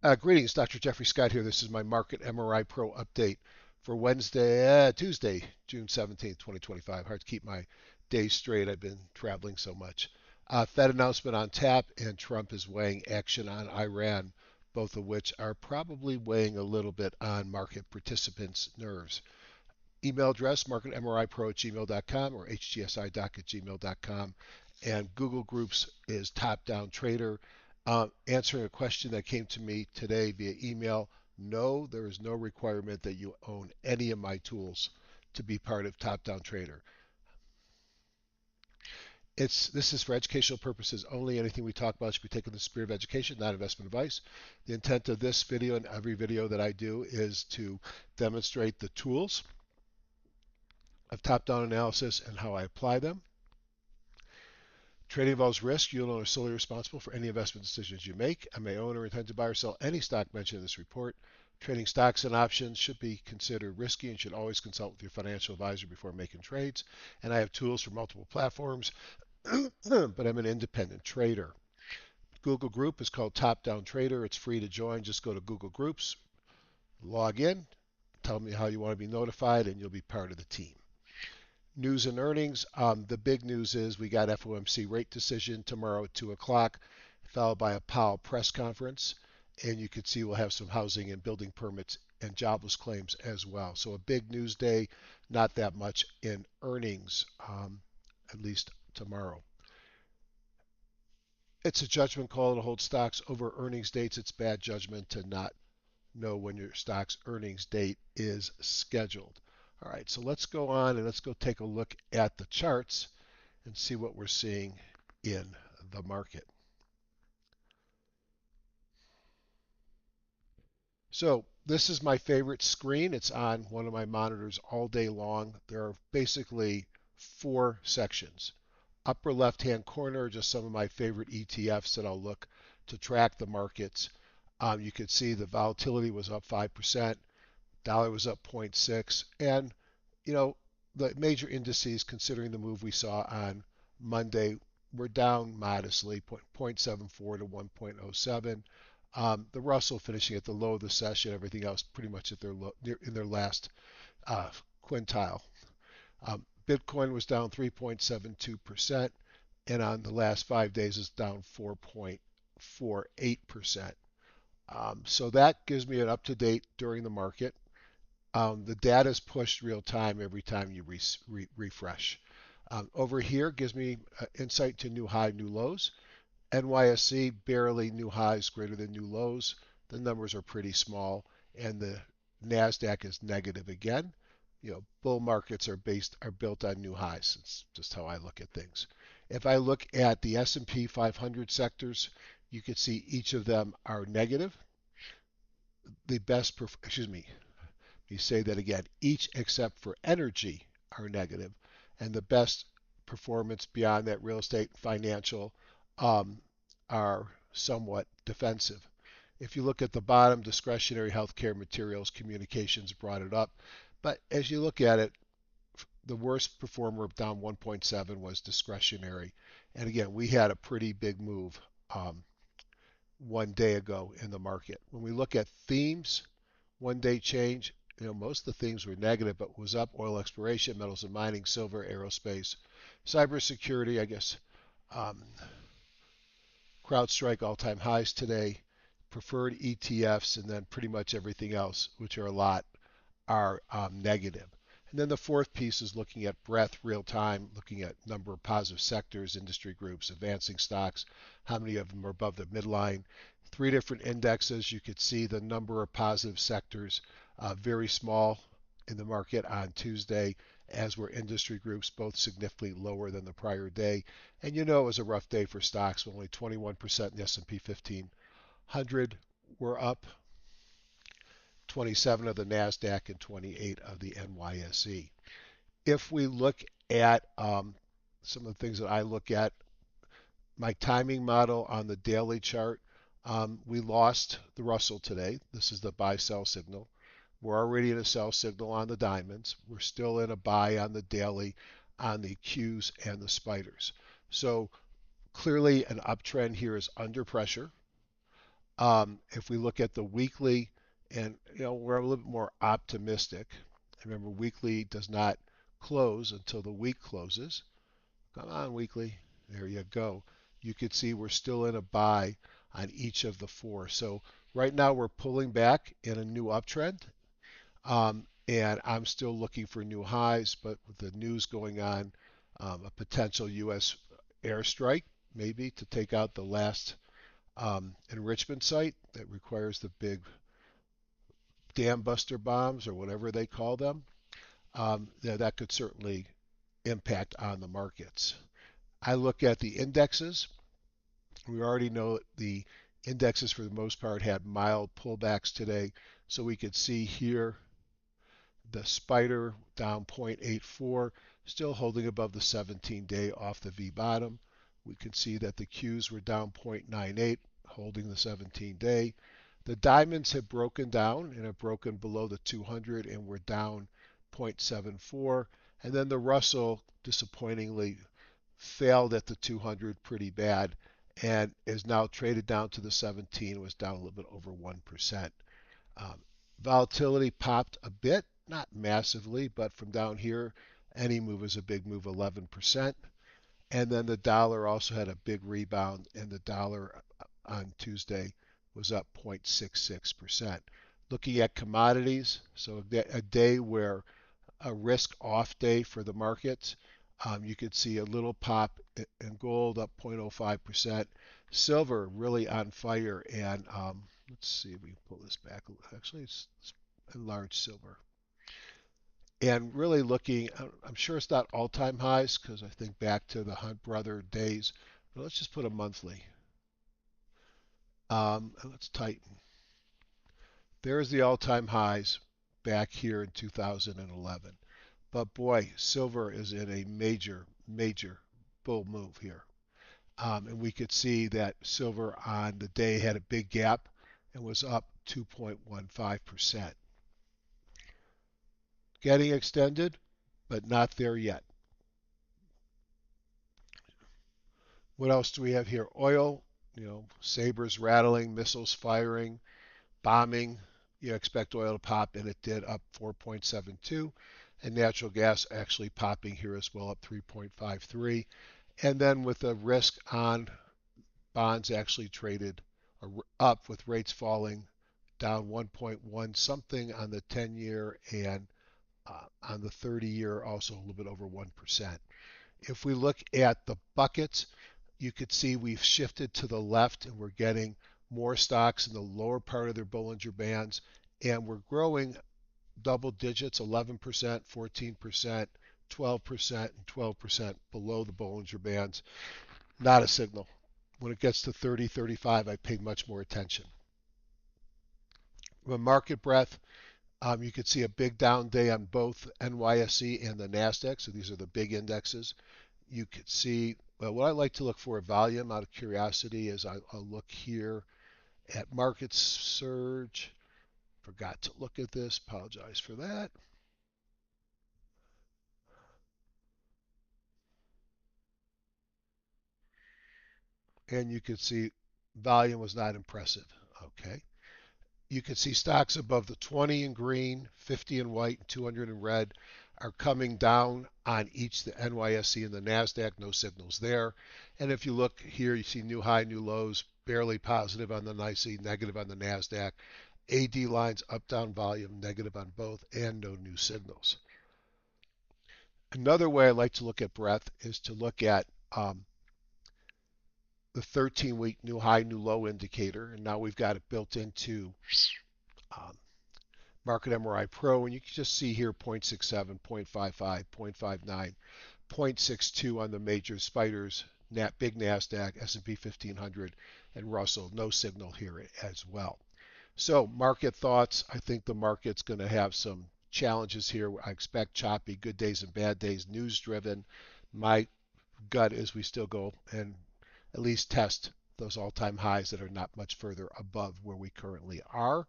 Greetings, Dr. Jeffrey Scott here. This is my market MRI Pro update for Tuesday, June 17th, 2025. Hard to keep my days straight. I've been traveling so much. Fed announcement on tap, and Trump is weighing action on Iran, both of which are probably weighing a little bit on market participants' nerves. Email address marketmripro@gmail.com or hgsidoc@gmail.com. And Google Groups is Top Down Trader. Answering a question that came to me today via email. No, there is no requirement that you own any of my tools to be part of Top Down Trader. This is for educational purposes only. Anything we talk about should be taken in the spirit of education, not investment advice. The intent of this video and every video that I do is to demonstrate the tools of top-down analysis and how I apply them. Trading involves risk. You alone are solely responsible for any investment decisions you make. I may own or intend to buy or sell any stock mentioned in this report. Trading stocks and options should be considered risky and should always consult with your financial advisor before making trades. And I have tools for multiple platforms, but I'm an independent trader. Google Group is called Top Down Trader. It's free to join. Just go to Google Groups, log in, tell me how you want to be notified, and you'll be part of the team. News and earnings. The big news is we got FOMC rate decision tomorrow at 2 o'clock, followed by a Powell press conference. And you can see we'll have some housing and building permits and jobless claims as well. So a big news day, not that much in earnings, at least tomorrow. It's a judgment call to hold stocks over earnings dates. It's bad judgment to not know when your stock's earnings date is scheduled. All right, so let's go on and let's go take a look at the charts and see what we're seeing in the market. So this is my favorite screen. It's on one of my monitors all day long. There are basically four sections. Upper left-hand corner, just some of my favorite ETFs that I'll look to track the markets. You can see the volatility was up 5%. Dollar was up 0.6, and the major indices, considering the move we saw on Monday, were down modestly, 0.74 to 1.07. The Russell finishing at the low of the session, everything else pretty much at their low, in their last quintile. Bitcoin was down 3.72%, and on the last 5 days is down 4.48%. So that gives me an up-to-date during the market. The data is pushed real time every time you refresh. Over here gives me insight to new high, new lows. NYSE barely new highs greater than new lows. The numbers are pretty small, and the NASDAQ is negative again. Bull markets are built on new highs. It's just how I look at things. If I look at the S&P 500 sectors, you can see each of them are negative. The best, excuse me, you say that again, each except for energy are negative, and the best performance beyond that, real estate, financial, are somewhat defensive. If you look at the bottom, discretionary, healthcare, materials, communications brought it up, but as you look at it, the worst performer down 1.7 was discretionary, and again, we had a pretty big move one day ago in the market. When we look at themes, one-day change, most of the themes were negative, but was up: oil exploration, metals and mining, silver, aerospace, cybersecurity, I guess. CrowdStrike all-time highs today, preferred ETFs, and then pretty much everything else, which are a lot, are negative. And then the fourth piece is looking at breadth, real time, looking at number of positive sectors, industry groups, advancing stocks, how many of them are above the midline. Three different indexes. You could see the number of positive sectors, very small in the market on Tuesday, as were industry groups, both significantly lower than the prior day. And it was a rough day for stocks. Only 21% in the S&P 1500 were up, 27 of the NASDAQ, and 28 of the NYSE. If we look at some of the things that I look at, my timing model on the daily chart, we lost the Russell today. This is the buy-sell signal. We're already in a sell signal on the diamonds. We're still in a buy on the daily, on the Qs and the spiders. So clearly an uptrend here is under pressure. If we look at the weekly, and we're a little bit more optimistic. Remember, weekly does not close until the week closes. Come on, weekly. There you go. You could see we're still in a buy on each of the four. So right now we're pulling back in a new uptrend. And I'm still looking for new highs, but with the news going on, a potential U.S. airstrike maybe to take out the last enrichment site that requires the big dam buster bombs or whatever they call them, that could certainly impact on the markets. I look at the indexes. We already know the indexes for the most part had mild pullbacks today. So we could see here the spider down 0.84, still holding above the 17-day off the V bottom. We can see that the Qs were down 0.98, holding the 17-day. The diamonds have broken down and have broken below the 200 and were down 0.74. And then the Russell disappointingly failed at the 200 pretty bad and is now traded down to the 17, was down a little bit over 1%. Um, Volatility popped a bit, not massively, but from down here, any move is a big move, 11%. And then the dollar also had a big rebound, and the dollar on Tuesday was up 0.66%. Looking at commodities, so a day where a risk off day for the markets, you could see a little pop in gold up 0.05%. Silver really on fire, and let's see if we can pull this back. Actually, it's enlarged silver. And really looking, I'm sure it's not all-time highs because I think back to the Hunt Brother days, but let's just put a monthly. And let's tighten. There's the all-time highs back here in 2011. But boy, silver is in a major, major bull move here. And we could see that silver on the day had a big gap and was up 2.15%. Getting extended, but not there yet. What else do we have here? Oil, sabers rattling, missiles firing, bombing. You expect oil to pop, and it did, up 4.72. And natural gas actually popping here as well, up 3.53. And then with the risk on bonds actually traded up with rates falling, down 1.1 something on the 10-year, and on the 30-year also a little bit over 1%. If we look at the buckets, you could see we've shifted to the left and we're getting more stocks in the lower part of their Bollinger Bands, and we're growing double digits, 11%, 14%, 12%, and 12% below the Bollinger Bands. Not a signal. When it gets to 30, 35, I pay much more attention. From a market breadth, you could see a big down day on both NYSE and the NASDAQ, so these are the big indexes. You could see, well, what I like to look for volume out of curiosity is I'll look here at market surge. Forgot to look at this, apologize for that. And you could see volume was not impressive. Okay. You can see stocks above the 20 in green, 50 in white, and 200 in red are coming down on each the NYSE and the NASDAQ. No signals there. And if you look here, you see new high, new lows, barely positive on the NYSE, negative on the NASDAQ. AD lines, up, down volume, negative on both, and no new signals. Another way I like to look at breadth is to look at the 13-week new high, new low indicator. And now we've got it built into um, Market MRI Pro, and you can just see here 0.67, 0.55, 0.59, 0.62 on the major spiders, big NASDAQ, S&P 1500, and Russell. No signal here as well. So market thoughts, I think the market's going to have some challenges here. I expect choppy, good days and bad days, news driven. My gut is we still go and at least test those all-time highs that are not much further above where we currently are.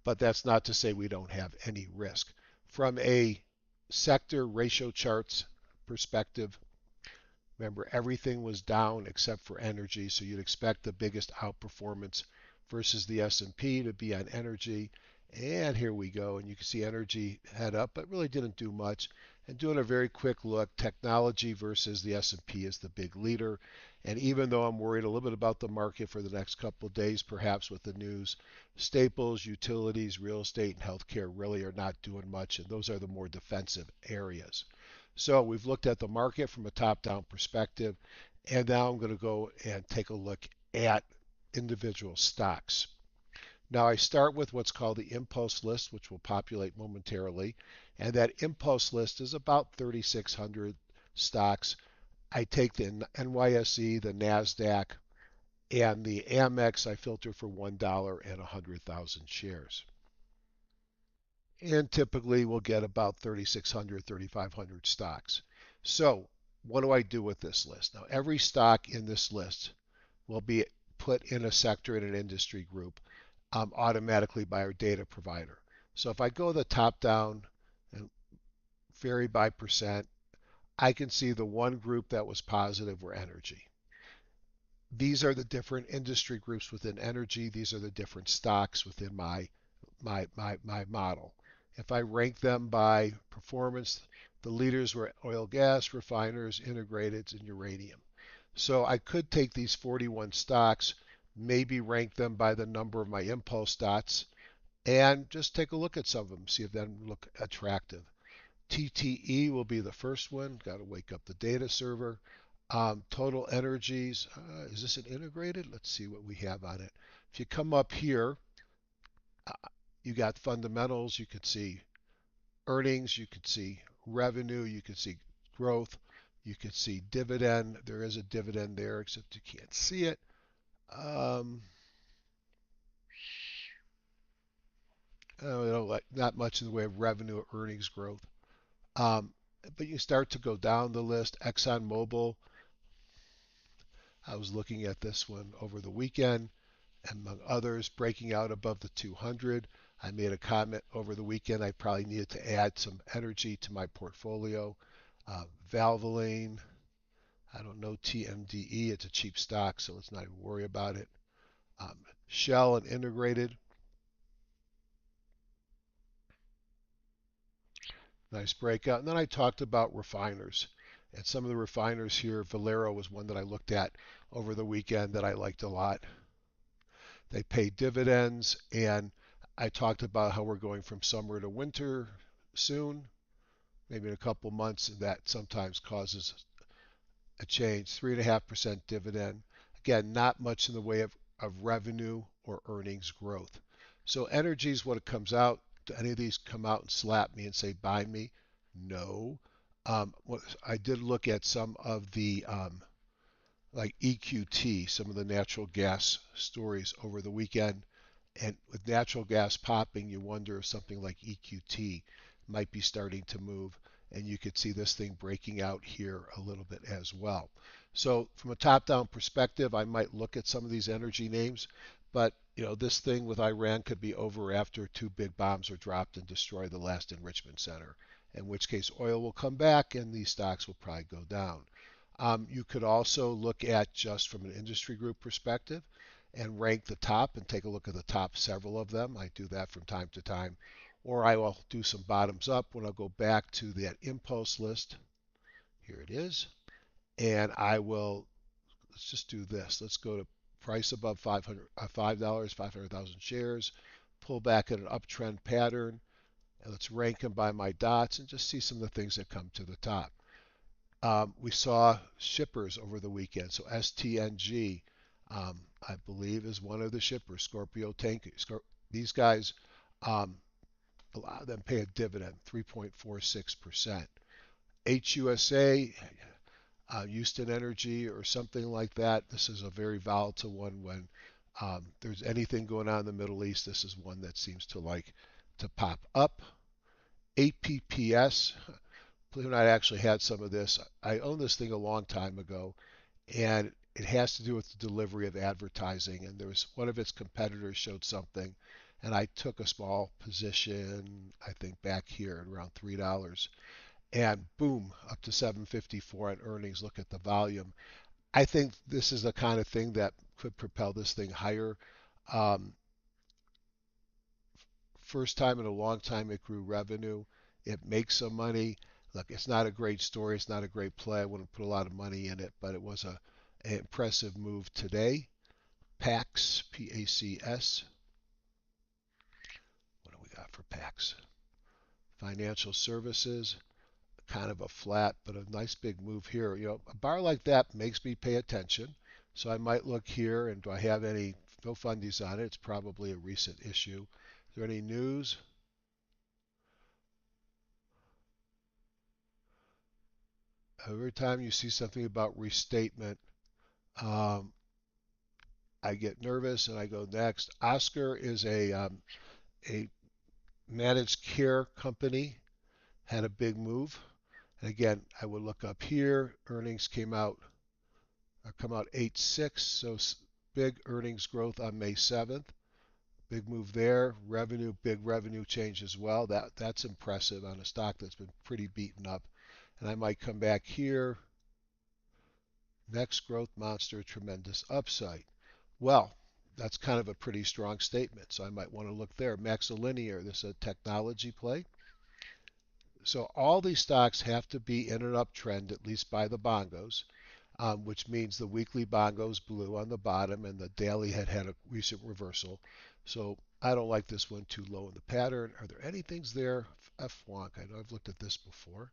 But that's not to say we don't have any risk. From a sector ratio charts perspective, remember everything was down except for energy, so you'd expect the biggest outperformance versus the S&P to be on energy. And here we go. And you can see energy head up, but really didn't do much. And doing a very quick look, technology versus the S&P is the big leader. And even though I'm worried a little bit about the market for the next couple of days, perhaps with the news, staples, utilities, real estate, and healthcare really are not doing much. And those are the more defensive areas. So we've looked at the market from a top-down perspective. And now I'm going to go and take a look at individual stocks. Now I start with what's called the impulse list, which will populate momentarily. And that impulse list is about 3,600 stocks. I take the NYSE, the NASDAQ, and the Amex. I filter for $1 and 100,000 shares. And typically we'll get about 3,600, 3,500 stocks. So what do I do with this list? Now every stock in this list will be put in a sector in an industry group automatically by our data provider. So if I go the top down and vary by percent, I can see the one group that was positive were energy. These are the different industry groups within energy. These are the different stocks within my model. If I rank them by performance, the leaders were oil, gas, refiners, integrateds, and uranium. So I could take these 41 stocks, maybe rank them by the number of my impulse dots, and just take a look at some of them, see if they look attractive. TTE will be the first one. Got to wake up the data server. Total energies. Is this an integrated? Let's see what we have on it. If you come up here, you got fundamentals. You could see earnings. You could see revenue. You could see growth. You could see dividend. There is a dividend there, except you can't see it. Like not much in the way of revenue or earnings growth. Um, but you start to go down the list. ExxonMobil, I was looking at this one over the weekend, among others, breaking out above the 200. I made a comment over the weekend. I probably needed to add some energy to my portfolio. Valvoline, I don't know TMDE. It's a cheap stock, so let's not even worry about it. Shell and Integrated, nice breakout. And then I talked about refiners. And some of the refiners here, Valero was one that I looked at over the weekend that I liked a lot. They pay dividends, and I talked about how we're going from summer to winter soon, maybe in a couple months, and that sometimes causes a change. 3.5% dividend. Again, not much in the way of revenue or earnings growth. So energy is what it comes out. Do any of these come out and slap me and say buy me? No. I did look at some of the like EQT, some of the natural gas stories over the weekend. And with natural gas popping, you wonder if something like EQT might be starting to move. And you could see this thing breaking out here a little bit as well. So from a top-down perspective, I might look at some of these energy names, but this thing with Iran could be over after two big bombs are dropped and destroy the last enrichment center, in which case oil will come back and these stocks will probably go down. You could also look at just from an industry group perspective and rank the top and take a look at the top several of them. I do that from time to time. Or I will do some bottoms up when I'll go back to that impulse list. Here it is. And I will, let's just do this. Let's go to price above $5, 500,000 shares, pull back at an uptrend pattern, and let's rank them by my dots and just see some of the things that come to the top. We saw shippers over the weekend. So STNG, I believe, is one of the shippers. Scorpio Tank. These guys, a lot of them pay a dividend, 3.46%. HUSA, Houston Energy, or something like that. This is a very volatile one. When there's anything going on in the Middle East, this is one that seems to like to pop up. APPS, believe it or not, I actually had some of this. I owned this thing a long time ago, and it has to do with the delivery of advertising. And there was one of its competitors showed something, and I took a small position, I think back here at around $3, and boom, up to 754 on earnings. Look at the volume. I think this is the kind of thing that could propel this thing higher. Um, First time in a long time it grew revenue. It makes some money. Look, it's not a great story. It's not a great play. I wouldn't put a lot of money in it, but it was an impressive move today. PAX, PACS. What do we got for PAX? Financial services, kind of a flat, but a nice big move here. You know, a bar like that makes me pay attention. So I might look here, and do I have any no fundies on it? It's probably a recent issue. Is there any news? Every time you see something about restatement, um, I get nervous and I go next. Oscar is a managed care company, had a big move. And again, I would look up here. Earnings came out, come out 8.6, so big earnings growth on May 7th. Big move there. Revenue, big revenue change as well. That's impressive on a stock that's been pretty beaten up. And I might come back here. Next growth monster, tremendous upside. Well, that's kind of a pretty strong statement. So I might want to look there. Maxilinear, this is a technology play. So all these stocks have to be in an uptrend, at least by the bongos, which means the weekly bongo's blue on the bottom and the daily had a recent reversal. So I don't like this one too low in the pattern. Are there any things there? F Wonk, I know I've looked at this before.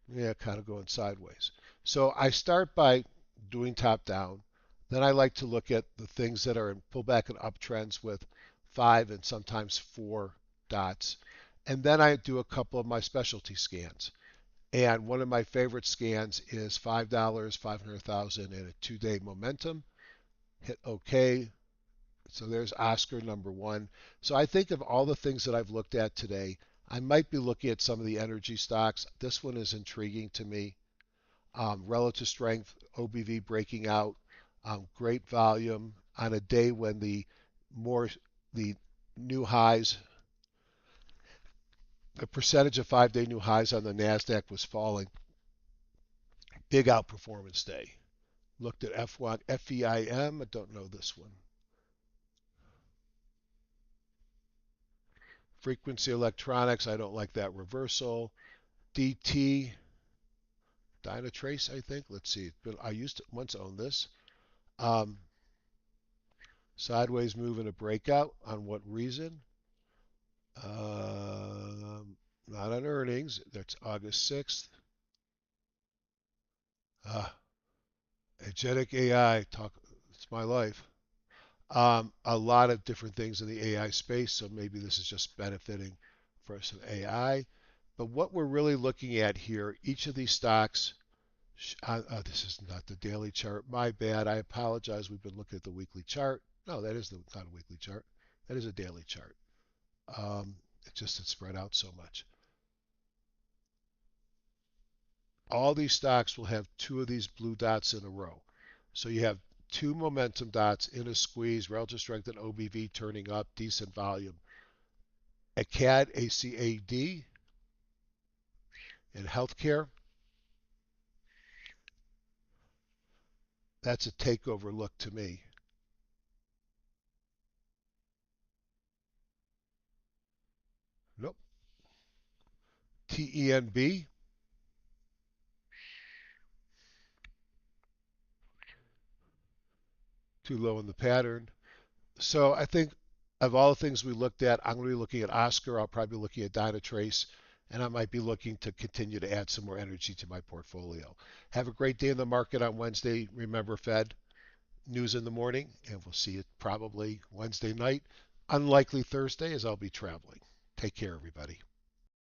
Yeah, kind of going sideways. So I start by doing top down. Then I like to look at the things that are in pullback and uptrends with 5 and sometimes 4 dots. And then I do a couple of my specialty scans. And one of my favorite scans is $5, 500,000 in a 2-day momentum. Hit OK. So there's Oscar number one. So I think of all the things that I've looked at today, I might be looking at some of the energy stocks. This one is intriguing to me. Relative strength, OBV breaking out, great volume on a day when more the new highs, the percentage of 5-day new highs on the Nasdaq was falling. Big outperformance day. Looked at F1, FEIM. I don't know this one. Frequency electronics. I don't like that reversal. DT, Dynatrace, I think. Let's see. I used to once own this. Um, Sideways move and a breakout. On what reason? Not on earnings. That's August 6th. Uh, Agentic AI. Talk. It's my life. A lot of different things in the AI space, so maybe this is just benefiting for some AI. But what we're really looking at here, each of these stocks, this is not the daily chart. My bad. I apologize. We've been looking at the weekly chart. No, that is not a weekly chart. That is a daily chart. It's spread out so much. All these stocks will have 2 of these blue dots in a row. So you have 2 momentum dots in a squeeze, relative strength and OBV turning up, decent volume. A CAD, ACAD in healthcare, that's a takeover look to me. Nope. TENB, too low in the pattern. So I think of all the things we looked at, I'm going to be looking at Oscar. I'll probably be looking at Dynatrace, and I might be looking to continue to add some more energy to my portfolio. Have a great day in the market on Wednesday. Remember, Fed news in the morning, and we'll see you probably Wednesday night. Unlikely Thursday, as I'll be traveling. Take care, everybody.